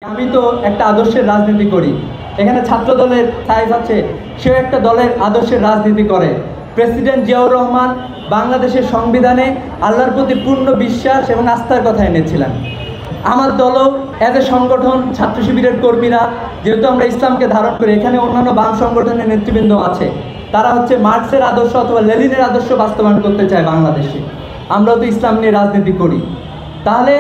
আমি তো একটা আদর্শের রাজনীতি করি। এখানে ছাত্র দলের সাইফ আছে, সেও একটা দলের আদর্শের রাজনীতি করে। প্রেসিডেন্ট জিয়াউর রহমান বাংলাদেশের সংবিধানে আল্লাহর প্রতি পূর্ণ বিশ্বাস এবং আস্থার কথা এনেছিলেন। আমার দলও এজ এ সংগঠন, ছাত্র শিবিরের কর্মীরা, যেহেতু আমরা ইসলামকে ধারণ করি, এখানে অন্যান্য বাম সংগঠনের নেতৃবৃন্দ আছে, তারা হচ্ছে মার্কসের আদর্শ অথবা লেনিনের আদর্শ বাস্তবায়ন করতে চায় বাংলাদেশে। আমরাও তো ইসলাম নিয়ে রাজনীতি করি। তাহলে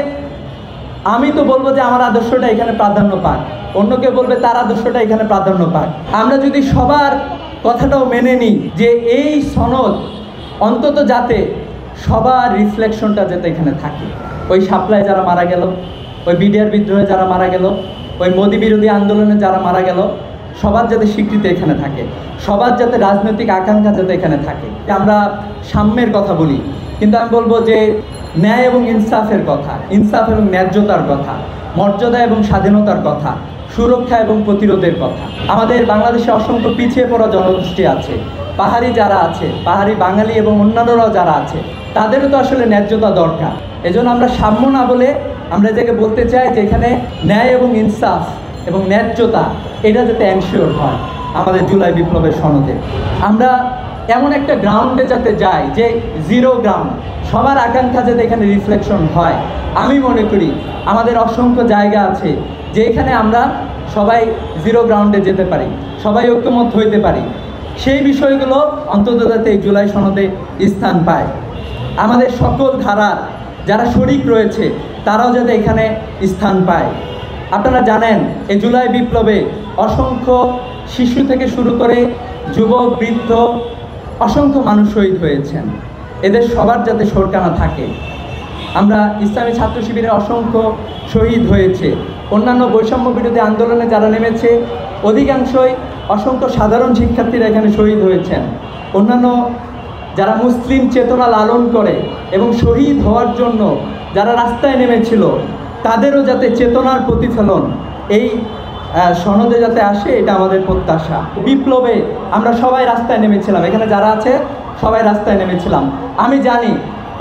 আমি তো বলবো যে আমার আদর্শটা এখানে প্রাধান্য পাক, অন্য কেউ বলবে তার আদর্শটা এখানে প্রাধান্য পাক। আমরা যদি সবার কথাটাও মেনে নিই যে এই সনদ অন্তত যাতে সবার রিফ্লেকশনটা যাতে এখানে থাকে, ওই সাপ্লাই যারা মারা গেল, ওই বিডিআর বিদ্রোহে যারা মারা গেল, ওই মোদি বিরোধী আন্দোলনে যারা মারা গেল, সবার যাতে স্বীকৃতি এখানে থাকে, সবার যাতে রাজনৈতিক আকাঙ্ক্ষা যাতে এখানে থাকে। আমরা সাম্যের কথা বলি, কিন্তু আমি বলবো যে ন্যায় এবং ইনসাফের কথা, ইনসাফ এবং ন্যায্যতার কথা, মর্যাদা এবং স্বাধীনতার কথা, সুরক্ষা এবং প্রতিরোধের কথা। আমাদের বাংলাদেশে অসংখ্য পিছিয়ে পড়া জনগোষ্ঠী আছে, পাহাড়ি যারা আছে, পাহাড়ি বাঙালি এবং অন্যান্যরাও যারা আছে, তাদেরও তো আসলে ন্যায্যতা দরকার। এজন্য আমরা সাম্য না বলে আমরা এটাকে বলতে চাই যে এখানে ন্যায় এবং ইনসাফ এবং ন্যায্যতা এটা যাতে এনশিওর হয় আমাদের জুলাই বিপ্লবের সনদে। আমরা এমন একটা গ্রাউন্ডে যাতে যাই যে জিরো গ্রাউন্ড, সবার আকাঙ্ক্ষা যাতে এখানে রিফ্লেকশন হয়। আমি মনে করি আমাদের অসংখ্য জায়গা আছে যে এখানে আমরা সবাই জিরো গ্রাউন্ডে যেতে পারি, সবাই ঐক্যমত হইতে পারি। সেই বিষয়গুলো অন্তত যাতে এই জুলাই সনদে স্থান পায়। আমাদের সকল ধারার যারা শরিক রয়েছে তারাও যাতে এখানে স্থান পায়। আপনারা জানেন এই জুলাই বিপ্লবে অসংখ্য শিশু থেকে শুরু করে যুবক, বৃদ্ধ, অসংখ্য মানুষ শহীদ হয়েছেন। এদের সবার যাতে সরকানা থাকে। আমরা ইসলামী ছাত্র শিবিরে অসংখ্য শহীদ হয়েছে। অন্যান্য বৈষম্য বিরোধী আন্দোলনে যারা নেমেছে অধিকাংশই অসংখ্য সাধারণ শিক্ষার্থীরা এখানে শহীদ হয়েছেন। অন্যান্য যারা মুসলিম চেতনা লালন করে এবং শহীদ হওয়ার জন্য যারা রাস্তায় নেমেছিল, তাদেরও যাতে চেতনার প্রতিফলন এই সনদে যাতে আসে, এটা আমাদের প্রত্যাশা। বিপ্লবে আমরা সবাই রাস্তায় নেমেছিলাম, এখানে যারা আছে সবাই রাস্তায় নেমেছিলাম। আমি জানি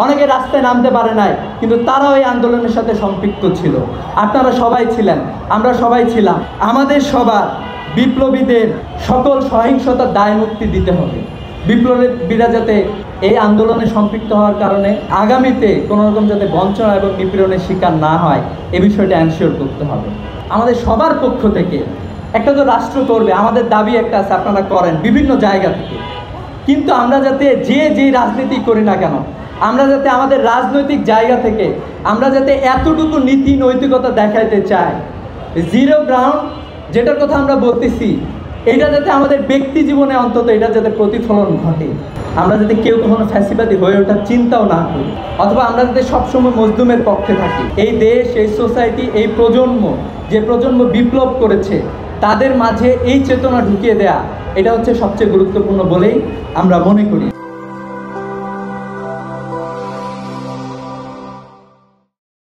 অনেকে রাস্তায় নামতে পারে নাই, কিন্তু তারাও এই আন্দোলনের সাথে সম্পৃক্ত ছিল। আপনারা সবাই ছিলেন, আমরা সবাই ছিলাম। আমাদের সবার বিপ্লবীদের সকল সহিংসতার দায় মুক্তি দিতে হবে। বিপ্লবীরা যাতে এই আন্দোলনে সম্পৃক্ত হওয়ার কারণে আগামীতে কোনো রকম যাতে বঞ্চনা এবং নিপীড়নের শিকার না হয়, এ বিষয়টা এনশিওর করতে হবে। আমাদের সবার পক্ষ থেকে একটা তো রাষ্ট্র করবে, আমাদের দাবি একটা আছে, আপনারা করেন বিভিন্ন জায়গা থেকে। কিন্তু আমরা যাতে যেই রাজনীতি করি না কেন, আমরা যাতে আমাদের রাজনৈতিক জায়গা থেকে আমরা যাতে এতটুকু নীতি নৈতিকতা দেখাইতে চাই, জিরো গ্রাউন্ড যেটার কথা আমরা বলতেছি, এটা যাতে আমাদের ব্যক্তি জীবনে অন্তত এটা যাতে প্রতিফলন ঘটে। আমরা যাতে কেউ কখনো ফ্যাসিবাদী হয়ে ওঠার চিন্তাও না করি, অথবা আমরা যাতে সবসময় মজলুমের পক্ষে থাকি। এই দেশ, এই সোসাইটি, এই প্রজন্ম, যে প্রজন্ম বিপ্লব করেছে, তাদের মাঝে এই চেতনা ঢুকিয়ে দেয়া, এটা হচ্ছে সবচেয়ে গুরুত্বপূর্ণ বলেই আমরা মনে করি।